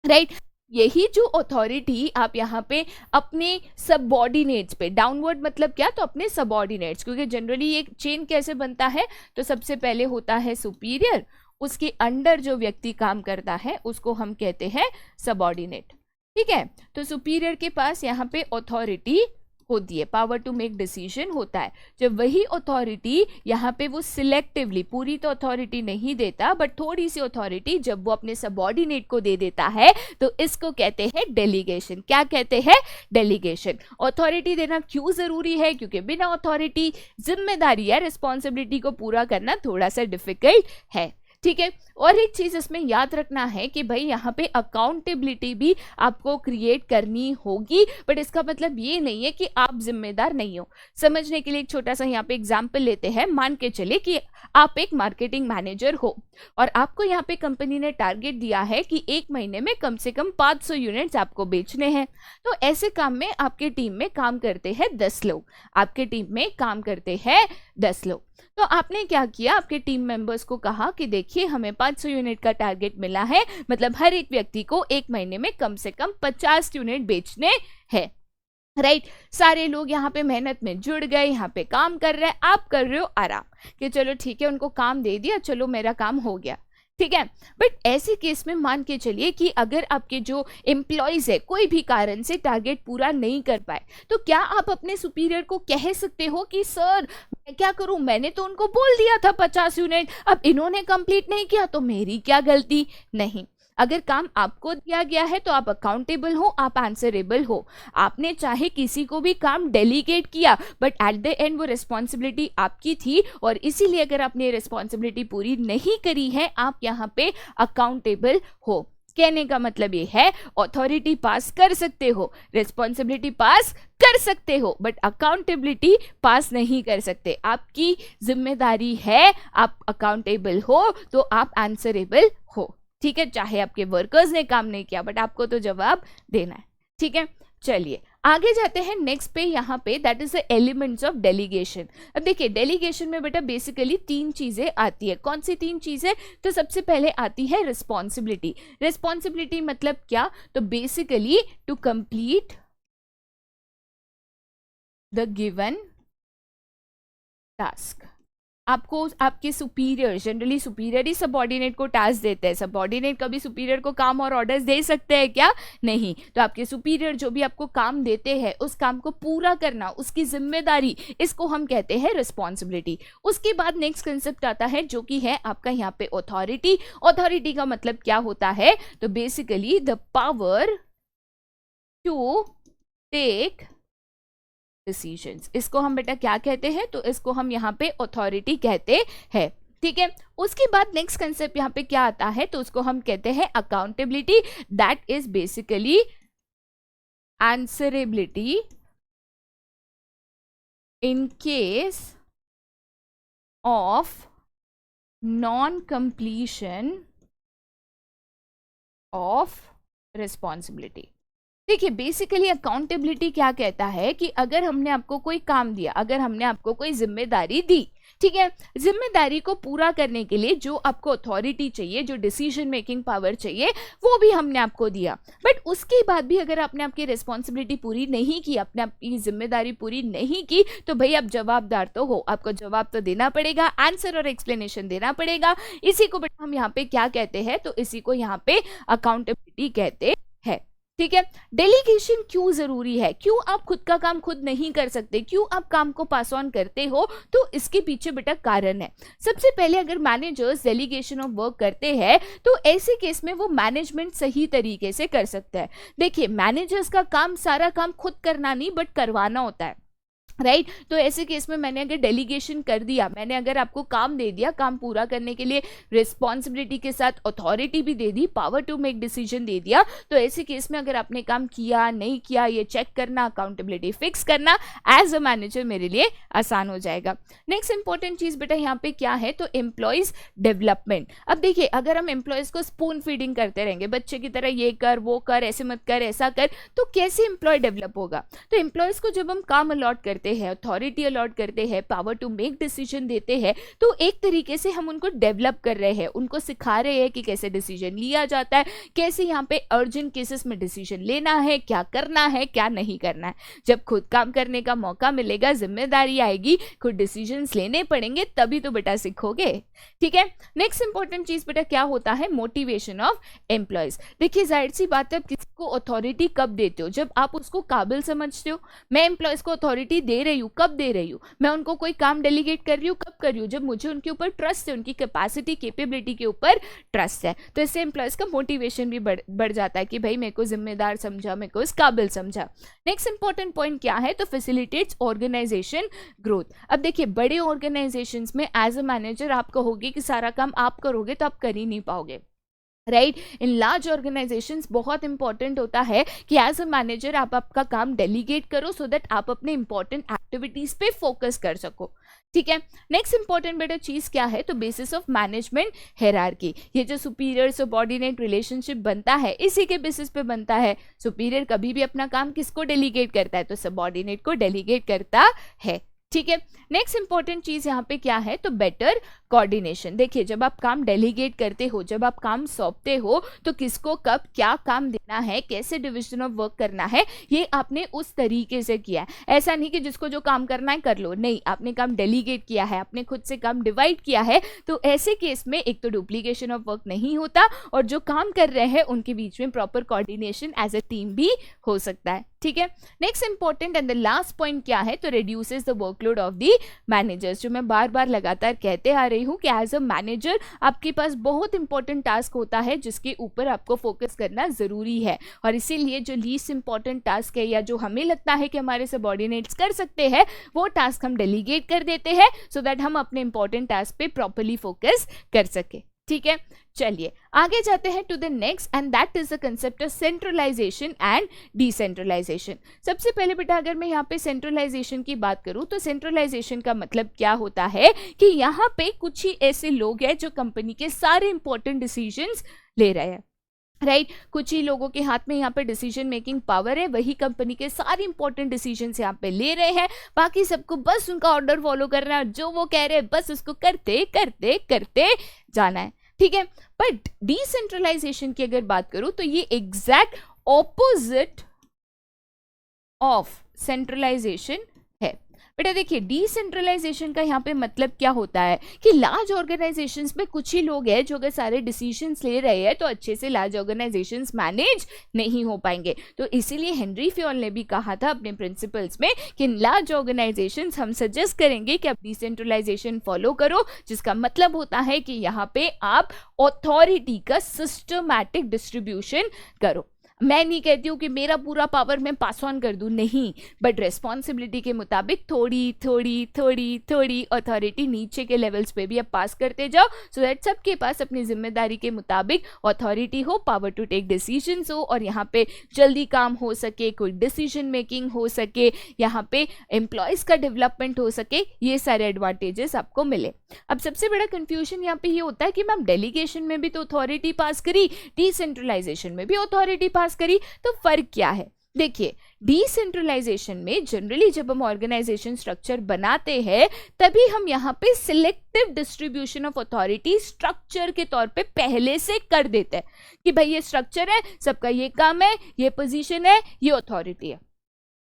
राइट। यही जो अथॉरिटी आप यहाँ पे अपने सबऑर्डिनेट्स पे, डाउनवर्ड मतलब क्या, तो अपने सबऑर्डिनेट्स, क्योंकि जनरली ये चेन कैसे बनता है, तो सबसे पहले होता है सुपीरियर, उसके अंडर जो व्यक्ति काम करता है उसको हम कहते हैं सबऑर्डिनेट। ठीक है, तो सुपीरियर के पास यहाँ पे अथॉरिटी होती है, पावर टू मेक डिसीजन होता है। जब वही अथॉरिटी यहाँ पे वो सिलेक्टिवली, पूरी तो अथॉरिटी नहीं देता बट थोड़ी सी अथॉरिटी जब वो अपने सबऑर्डिनेट को दे देता है तो इसको कहते हैं डेलीगेशन। क्या कहते हैं? डेलीगेशन। अथॉरिटी देना क्यों जरूरी है? क्योंकि बिना अथॉरिटी जिम्मेदारी या रिस्पॉन्सिबिलिटी को पूरा करना थोड़ा सा डिफिकल्ट है। ठीक है, और एक चीज इसमें याद रखना है कि भाई यहाँ पे अकाउंटेबिलिटी भी आपको क्रिएट करनी होगी, बट इसका मतलब ये नहीं है कि आप जिम्मेदार नहीं हो। समझने के लिए एक छोटा सा यहाँ पे एग्जांपल लेते हैं। मान के चले कि आप एक मार्केटिंग मैनेजर हो और आपको यहाँ पे कंपनी ने टारगेट दिया है कि एक महीने में कम से कम 500 यूनिट्स आपको बेचने हैं। तो ऐसे काम में आपके टीम में काम करते हैं 10 लोग, आपके टीम में काम करते हैं 10 लोग। तो आपने क्या किया, आपके टीम मेंबर्स को कहा कि देखिए हमें 500 यूनिट का टारगेट मिला है, मतलब हर एक व्यक्ति को एक महीने में कम से कम 50 यूनिट बेचने हैं। राइट, सारे लोग यहाँ पे मेहनत में जुड़ गए, यहाँ पे काम कर रहे हैं, आप कर रहे हो आराम कि चलो ठीक है, उनको काम दे दिया, चलो मेरा काम हो गया। ठीक है, बट ऐसे केस में मान के चलिए कि अगर आपके जो एम्प्लॉयज है कोई भी कारण से टारगेट पूरा नहीं कर पाए, तो क्या आप अपने सुपीरियर को कह सकते हो कि सर मैं क्या करूं, मैंने तो उनको बोल दिया था 50 यूनिट, अब इन्होंने कंप्लीट नहीं किया तो मेरी क्या गलती? नहीं, अगर काम आपको दिया गया है तो आप अकाउंटेबल हो, आप आंसरेबल हो। आपने चाहे किसी को भी काम डेलीगेट किया बट एट द एंड वो रिस्पॉन्सिबिलिटी आपकी थी, और इसीलिए अगर आपने रिस्पॉन्सिबिलिटी पूरी नहीं करी है आप यहाँ पे अकाउंटेबल हो। कहने का मतलब ये है अथॉरिटी पास कर सकते हो, रिस्पॉन्सिबिलिटी पास कर सकते हो, बट अकाउंटेबिलिटी पास नहीं कर सकते। आपकी जिम्मेदारी है, आप अकाउंटेबल हो तो आप आंसरेबल हो। ठीक है, चाहे आपके वर्कर्स ने काम नहीं किया बट आपको तो जवाब देना है। ठीक है, चलिए आगे जाते हैं नेक्स्ट पे, यहाँ पे that is the elements of delegation. अब देखिए डेलीगेशन में बेटा बेसिकली 3 चीजें आती है। कौन सी 3 चीजें? तो सबसे पहले आती है रिस्पॉन्सिबिलिटी। रिस्पॉन्सिबिलिटी मतलब क्या? तो basically to complete the given task. आपको आपके सुपीरियर, जनरली सुपीरियर ही सबऑर्डिनेट को टास्क देते हैं। सबऑर्डिनेट कभी सुपीरियर को काम और ऑर्डर्स दे सकते हैं क्या? नहीं। तो आपके सुपीरियर जो भी आपको काम देते हैं उस काम को पूरा करना, उसकी जिम्मेदारी, इसको हम कहते हैं रिस्पॉन्सिबिलिटी। उसके बाद नेक्स्ट कंसेप्ट आता है जो कि है आपका यहाँ पे अथॉरिटी। अथॉरिटी का मतलब क्या होता है? तो basically the power to take decisions. इसको हम बेटा क्या कहते हैं? तो इसको हम यहाँ पे अथॉरिटी कहते हैं। ठीक है, उसके बाद नेक्स्ट कंसेप्ट यहाँ पे क्या आता है? तो उसको हम कहते हैं accountability. That is basically answerability in case of non completion of responsibility. देखिए बेसिकली अकाउंटेबिलिटी क्या कहता है कि अगर हमने आपको कोई काम दिया, अगर हमने आपको कोई जिम्मेदारी दी, ठीक है, जिम्मेदारी को पूरा करने के लिए जो आपको अथॉरिटी चाहिए, जो डिसीजन मेकिंग पावर चाहिए, वो भी हमने आपको दिया, बट उसके बाद भी अगर आपने आपकी रिस्पॉन्सिबिलिटी पूरी नहीं की, अपने आपकी जिम्मेदारी पूरी नहीं की, तो भाई आप जवाबदार तो हो, आपको जवाब तो देना पड़ेगा, आंसर और एक्सप्लेनेशन देना पड़ेगा। इसी को बेटा हम यहाँ पे क्या कहते हैं? तो इसी को यहाँ पे अकाउंटेबिलिटी कहते हैं। ठीक है, डेलीगेशन क्यों जरूरी है? क्यों आप खुद का काम खुद नहीं कर सकते? क्यों आप काम को पास ऑन करते हो? तो इसके पीछे बेटा कारण है। सबसे पहले अगर मैनेजर्स डेलीगेशन ऑफ वर्क करते हैं तो ऐसे केस में वो मैनेजमेंट सही तरीके से कर सकता है। देखिए मैनेजर्स का काम सारा काम खुद करना नहीं बट करवाना होता है, राइट तो ऐसे केस में मैंने अगर डेलीगेशन कर दिया, मैंने अगर आपको काम दे दिया, काम पूरा करने के लिए रिस्पॉन्सिबिलिटी के साथ अथॉरिटी भी दे दी, पावर टू मेक डिसीजन दे दिया, तो ऐसे केस में अगर आपने काम किया नहीं किया ये चेक करना, अकाउंटेबिलिटी फिक्स करना एज अ मैनेजर मेरे लिए आसान हो जाएगा। नेक्स्ट इंपॉर्टेंट चीज बेटा यहाँ पे क्या है? तो एम्प्लॉयज डेवलपमेंट। अब देखिए अगर हम एम्प्लॉयज को स्पून फीडिंग करते रहेंगे, बच्चे की तरह ये कर वो कर, ऐसे मत कर ऐसा कर, तो कैसे एम्प्लॉय डेवलप होगा? तो एम्प्लॉयज को जब हम काम अलॉट करते करते हैं, अथॉरिटी अलॉट करते हैं, पावर टू मेक डिसीजन देते हैं, तो एक तरीके से हम उनको डेवलप कर रहे हैं, उनको सिखा रहे हैं कि कैसे डिसीजन लिया जाता है, कैसे यहाँ पे अर्जेंट केसेस में डिसीजन लेना है, क्या करना है क्या नहीं करना है। जब खुद काम करने का मौका मिलेगा, जिम्मेदारी आएगी, खुद डिसीजंस लेने पड़ेंगे, तभी तो बेटा सीखोगे। ठीक है, नेक्स्ट इंपॉर्टेंट चीज बेटा क्या होता है, मोटिवेशन ऑफ एम्प्लॉयज। देखिए जाहिर सी बात है, आप किसी को अथॉरिटी कब देते हो, जब आप उसको काबिल समझते हो। मैं एम्प्लॉयज को अथॉरिटी दे रही हूँ, कब दे रही हूँ, मैं उनको कोई काम डेलीगेट कर रही हूँ, कब कर रही हूँ, जब मुझे उनके ऊपर ट्रस्ट है, उनकी कैपेसिटी कैपेबिलिटी के ऊपर ट्रस्ट है। तो इससे एम्प्लॉयज का मोटिवेशन भी बढ़ जाता है कि भाई मेरे को जिम्मेदार समझा, मेरे को इस काबिल समझा। नेक्स्ट इंपॉर्टेंट पॉइंट क्या है, तो फैसिलिटेट्स ऑर्गेनाइजेशन ग्रोथ। अब देखिए बड़े ऑर्गेनाइजेशंस में एज अ मैनेजर आप कहोगे कि सारा काम आप करोगे तो आप कर ही नहीं पाओगे, राइट। इन लार्ज ऑर्गेनाइजेशंस बहुत इंपॉर्टेंट होता है कि एज अ मैनेजर आप आपका काम डेलीगेट करो, सो दैट आप अपने इंपॉर्टेंट एक्टिविटीज पे फोकस कर सको। ठीक है, नेक्स्ट इंपॉर्टेंट बेटा चीज क्या है, तो बेसिस ऑफ मैनेजमेंट हायरार्की। ये जो सुपीरियर सबऑर्डिनेट रिलेशनशिप बनता है, इसी के बेसिस पे बनता है। सुपीरियर कभी भी अपना काम किसको डेलीगेट करता है, तो सबऑर्डिनेट को डेलीगेट करता है। ठीक है, नेक्स्ट इंपॉर्टेंट चीज यहाँ पे क्या है, तो बेटर कोऑर्डिनेशन। देखिए जब आप काम डेलीगेट करते हो, जब आप काम सौंपते हो, तो किसको कब क्या काम देना है, कैसे डिविजन ऑफ वर्क करना है, ये आपने उस तरीके से किया है। ऐसा नहीं कि जिसको जो काम करना है कर लो, नहीं, आपने काम डेलीगेट किया है, आपने खुद से काम डिवाइड किया है। तो ऐसे केस में एक तो डुप्लीकेशन ऑफ वर्क नहीं होता, और जो काम कर रहे हैं उनके बीच में proper coordination as a team भी हो सकता है। ठीक है, next important and the last point क्या है, तो reduces the workload of the managers. जो मैं बार बार लगातार कहते आ रही हूँ कि एज अ मैनेजर आपके पास बहुत इंपॉर्टेंट टास्क होता है जिसके ऊपर आपको फोकस करना जरूरी है, और इसीलिए जो लीस्ट इंपॉर्टेंट टास्क है या जो हमें लगता है कि हमारे सबऑर्डिनेट्स कर सकते हैं, वो टास्क हम डेलीगेट कर देते हैं, सो दैट हम अपने इंपॉर्टेंट टास्क पे प्रॉपरली फोकस कर सके। ठीक है, चलिए आगे जाते हैं to the next, and that is the concept of centralization and decentralization. सबसे पहले बेटा अगर मैं यहाँ पे सेंट्रलाइजेशन की बात करूँ, तो सेंट्रलाइजेशन का मतलब क्या होता है कि यहाँ पे कुछ ही ऐसे लोग हैं जो कंपनी के सारे इंपॉर्टेंट डिसीजंस ले रहे हैं, राइट। कुछ ही लोगों के हाथ में यहाँ पे डिसीजन मेकिंग पावर है, वही कंपनी के सारे इंपॉर्टेंट डिसीजंस यहाँ पे ले रहे हैं, बाकी सबको बस उनका ऑर्डर फॉलो करना है, जो वो कह रहे हैं बस उसको करते करते करते जाना है। ठीक है, बट डिसेंट्रलाइजेशन की अगर बात करूं तो ये एग्जैक्ट ऑपोजिट ऑफ सेंट्रलाइजेशन है। बेटा देखिए डिसेंट्रलाइजेशन का यहाँ पे मतलब क्या होता है कि लार्ज ऑर्गेनाइजेशंस में कुछ ही लोग हैं जो अगर सारे डिसीजंस ले रहे हैं तो अच्छे से लार्ज ऑर्गेनाइजेशंस मैनेज नहीं हो पाएंगे। तो इसीलिए हेनरी फ्योल ने भी कहा था अपने प्रिंसिपल्स में कि इन लार्ज ऑर्गेनाइजेशंस हम सजेस्ट करेंगे कि आप डिसेंट्रलाइजेशन फॉलो करो, जिसका मतलब होता है कि यहाँ पे आप अथॉरिटी का सिस्टमैटिक डिस्ट्रीब्यूशन करो। मैं नहीं कहती हूँ कि मेरा पूरा पावर मैं पास ऑन कर दूँ, नहीं, बट रेस्पॉन्सिबिलिटी के मुताबिक थोड़ी थोड़ी थोड़ी थोड़ी अथॉरिटी नीचे के लेवल्स पे भी आप पास करते जाओ, सो दैट सबके पास अपनी जिम्मेदारी के मुताबिक अथॉरिटी हो, पावर टू टेक डिसीजंस हो, और यहाँ पे जल्दी काम हो सके, कोई डिसीजन मेकिंग हो सके, यहाँ पे एम्प्लॉयज का डेवलपमेंट हो सके, ये सारे एडवांटेजेस आपको मिले। अब सबसे बड़ा कंफ्यूजन यहाँ पे ये होता है कि मैम डेलीगेशन में भी तो अथॉरिटी पास करी, डिसेंट्रलाइजेशन में भी अथॉरिटी पास करी, तो फर्क क्या है। देखिए डिसेंट्रलाइजेशन में जनरली जब हम ऑर्गेनाइजेशन स्ट्रक्चर बनाते हैं तभी हम यहाँ पे selective distribution of authority structure के तौर पे पहले से कर देते हैं कि भाई ये स्ट्रक्चर है, सबका ये काम है, ये पोजीशन है, ये अथॉरिटी है,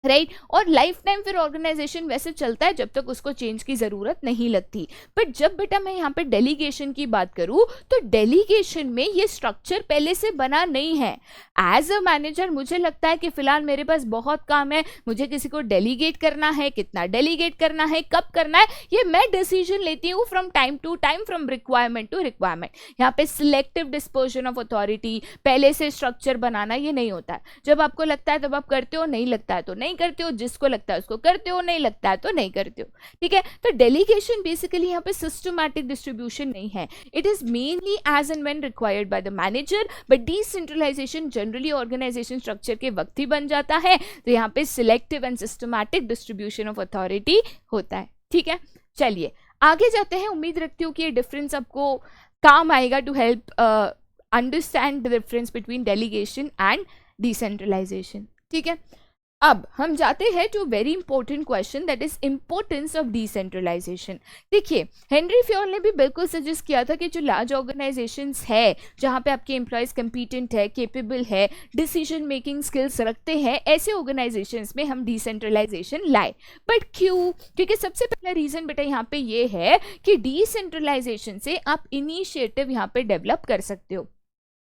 राइट। और लाइफ टाइम फिर ऑर्गेनाइजेशन वैसे चलता है जब तक उसको चेंज की जरूरत नहीं लगती। बट जब बेटा मैं यहाँ पे डेलीगेशन की बात करूँ तो डेलीगेशन में ये स्ट्रक्चर पहले से बना नहीं है। एज अ मैनेजर मुझे लगता है कि फिलहाल मेरे पास बहुत काम है, मुझे किसी को डेलीगेट करना है, कितना डेलीगेट करना है, कब करना है, ये मैं डिसीजन लेती हूँ from time to time, from requirement to requirement. यहाँ पे सिलेक्टिव डिस्पोजन ऑफ अथॉरिटी, पहले से स्ट्रक्चर बनाना, ये नहीं होता है। जब आपको लगता है तब आप करते हो, नहीं लगता है तो नहीं करते हो, जिसको लगता है उसको करते हो, नहीं लगता है तो नहीं करते हो। ठीक है, तो डेलीगेशन बेसिकली यहाँ पे सिस्टमैटिक डिस्ट्रीब्यूशन नहीं है, it is mainly as and when required by the manager. But decentralization generally organization structure के वक्त ही बन जाता है, तो यहाँ पे selective and systematic distribution of authority होता है। ठीक है, चलिए आगे जाते हैं। उम्मीद रखती हूँ कि ये डिफरेंस आपको काम आएगा to help understand the difference between delegation and decentralization. ठीक है, अब हम जाते हैं to very important question, that is importance of decentralization. देखिए, हेनरी फ्योल ने भी बिल्कुल सजेस्ट किया था कि जो लार्ज ऑर्गेनाइजेशंस है, जहाँ पे आपके एम्प्लॉयज कंपिटेंट है, केपेबल है, डिसीजन मेकिंग स्किल्स रखते हैं, ऐसे ऑर्गेनाइजेशंस में हम डिसेंट्रलाइजेशन लाए। बट क्यों? क्योंकि सबसे पहला रीजन बेटा यहाँ पे ये है कि डिसेंट्रलाइजेशन से आप इनिशिएटिव यहाँ पे डेवलप कर सकते हो,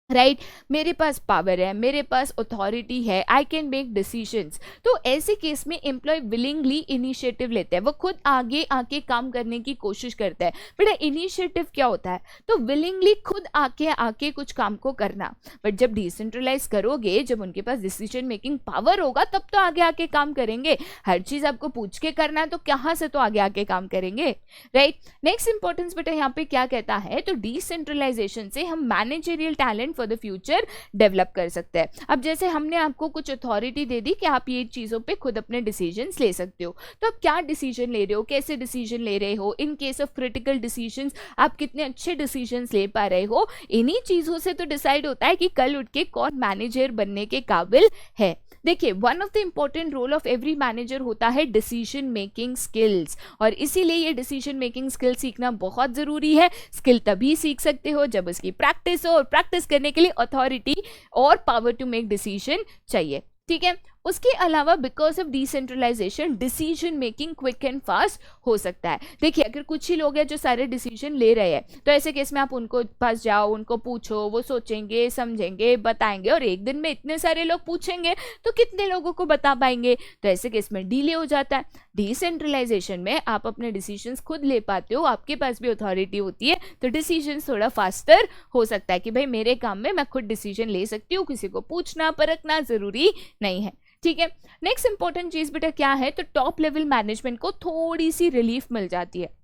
राइट मेरे पास पावर है, मेरे पास अथॉरिटी है, आई कैन मेक डिसीजंस। तो ऐसे केस में एम्प्लॉय विलिंगली इनिशिएटिव लेते हैं, वो खुद आगे आके काम करने की कोशिश करता है। बेटा इनिशिएटिव क्या होता है? तो विलिंगली खुद आके कुछ काम को करना। बट जब डिसेंट्रलाइज करोगे, जब उनके पास डिसीजन मेकिंग पावर होगा, तब तो आगे आके काम करेंगे। हर चीज आपको पूछ के करना है तो कहाँ से तो आगे आके काम करेंगे, राइट। नेक्स्ट इंपॉर्टेंस बेटा यहाँ पे क्या कहता है? तो डिसेंट्रलाइजेशन से हम managerial talent for the future develop कर सकते हैं। अब जैसे हमने आपको कुछ अथॉरिटी दे दी कि आप ये चीजों पे खुद अपने डिसीजंस ले सकते हो, तो आप क्या डिसीजन ले रहे हो, कैसे डिसीजन ले रहे हो, in case of critical decisions आप कितने अच्छे डिसीजंस ले पा रहे हो, इन्हीं चीजों से तो डिसाइड होता है कि कल उठ के कौन मैनेजर बनने के काबिल है। देखिए, one of the important role of every manager होता है डिसीजन मेकिंग स्किल्स, और इसीलिए ये डिसीजन मेकिंग स्किल सीखना बहुत जरूरी है। स्किल तभी सीख सकते हो जब उसकी प्रैक्टिस हो, और प्रैक्टिस करने के लिए अथॉरिटी और पावर टू मेक डिसीजन चाहिए, ठीक है। उसके अलावा because of decentralization decision making quick and fast हो सकता है। देखिए, अगर कुछ ही लोग हैं जो सारे डिसीजन ले रहे हैं, तो ऐसे केस में आप उनको पास जाओ, उनको पूछो, वो सोचेंगे, समझेंगे, बताएंगे, और एक दिन में इतने सारे लोग पूछेंगे तो कितने लोगों को बता पाएंगे? तो ऐसे केस में डिले हो जाता है। डिसेंट्रलाइजेशन में आप अपने डिसीजंस खुद ले पाते हो, आपके पास भी अथॉरिटी होती है, तो डिसीजन थोड़ा फास्टर हो सकता है कि भाई मेरे काम में मैं खुद डिसीजन ले सकती हूँ, किसी को पूछना परखना जरूरी नहीं है, ठीक है। नेक्स्ट इंपॉर्टेंट चीज बेटा क्या है? तो टॉप लेवल मैनेजमेंट को थोड़ी सी रिलीफ मिल जाती है।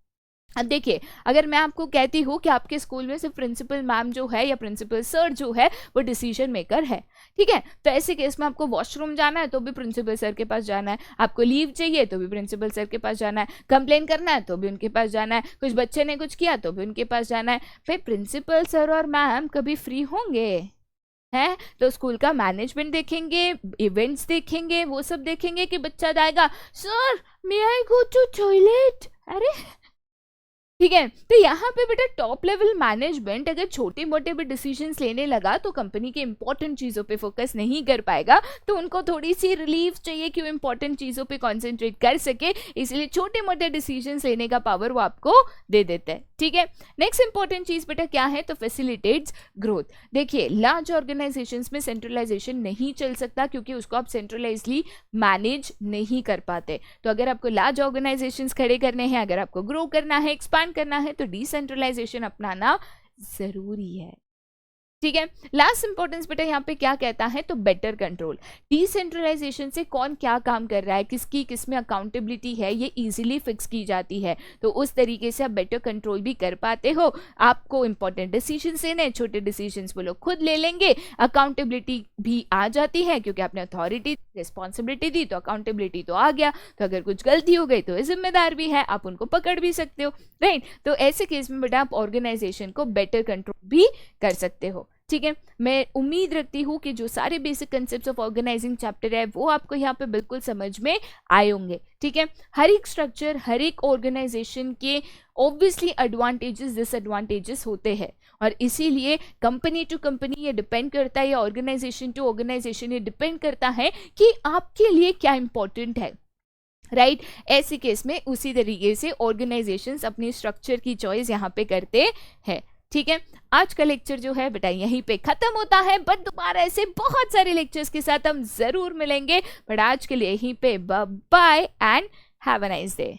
अब देखिए, अगर मैं आपको कहती हूँ कि आपके स्कूल में सिर्फ प्रिंसिपल मैम जो है या प्रिंसिपल सर जो है वो डिसीजन मेकर है, ठीक है, तो ऐसे केस में आपको वॉशरूम जाना है तो भी प्रिंसिपल सर के पास जाना है, आपको लीव चाहिए तो भी प्रिंसिपल सर के पास जाना है, कंप्लेन करना है तो भी उनके पास जाना है, कुछ बच्चे ने कुछ किया तो भी उनके पास जाना है। भाई प्रिंसिपल सर और मैम कभी फ्री होंगे? है तो स्कूल का मैनेजमेंट देखेंगे, इवेंट्स देखेंगे, वो सब देखेंगे कि बच्चा जाएगा, sir may I go to toilet, अरे ठीक है। तो यहाँ पे बेटा टॉप लेवल मैनेजमेंट अगर छोटे मोटे भी डिसीजंस लेने लगा तो कंपनी के इंपॉर्टेंट चीजों पे फोकस नहीं कर पाएगा, तो उनको थोड़ी सी रिलीफ चाहिए कि वो इंपॉर्टेंट चीजों पे कंसंट्रेट कर सके, इसलिए छोटे मोटे डिसीजंस लेने का पावर वो आपको दे देते हैं, ठीक है। नेक्स्ट इंपॉर्टेंट चीज बेटा क्या है? तो फैसिलिटेट्स ग्रोथ। देखिए, लार्ज ऑर्गेनाइजेशंस में सेंट्रलाइजेशन नहीं चल सकता क्योंकि उसको आप सेंट्रलाइजली मैनेज नहीं कर पाते। तो अगर आपको लार्ज ऑर्गेनाइजेशंस खड़े करने हैं, अगर आपको ग्रो करना है, एक्सपांड करना है, तो डिसेंट्रलाइजेशन अपनाना जरूरी है, ठीक है। लास्ट इंपॉर्टेंस बेटा यहाँ पे क्या कहता है? तो बेटर कंट्रोल। डिसेंट्रलाइजेशन से कौन क्या काम कर रहा है, किसकी किस में अकाउंटेबिलिटी है, ये इजीली फिक्स की जाती है, तो उस तरीके से आप बेटर कंट्रोल भी कर पाते हो। आपको इंपॉर्टेंट डिसीजंस लेने, छोटे डिसीजंस वो लोग खुद ले लेंगे, अकाउंटेबिलिटी भी आ जाती है क्योंकि आपने अथॉरिटी रिस्पॉन्सिबिलिटी दी तो अकाउंटेबिलिटी तो आ गया, तो अगर कुछ गलती हो गई तो जिम्मेदार भी है, आप उनको पकड़ भी सकते हो, राइट। तो ऐसे केस में बेटा आप ऑर्गेनाइजेशन को बेटर कंट्रोल भी कर सकते हो, ठीक है। मैं उम्मीद रखती हूँ कि जो सारे basic concepts of organizing chapter है वो आपको यहाँ पे बिल्कुल समझ में आए होंगे, ठीक है। हर एक स्ट्रक्चर, हर एक ऑर्गेनाइजेशन के ऑब्वियसली एडवांटेजेस डिसएडवांटेजेस होते हैं, और इसीलिए कंपनी टू कंपनी ये डिपेंड करता है, या ऑर्गेनाइजेशन टू ऑर्गेनाइजेशन ये डिपेंड करता है कि आपके लिए क्या इंपॉर्टेंट है, राइट। ऐसे केस में उसी तरीके से ऑर्गेनाइजेशंस अपनी स्ट्रक्चर की चॉइस यहाँ पे करते हैं, ठीक है। आज का लेक्चर जो है बेटा यहीं पे खत्म होता है, बट दोबारा ऐसे बहुत सारे लेक्चर्स के साथ हम जरूर मिलेंगे, बट आज के लिए यहीं पे bye and have a nice day.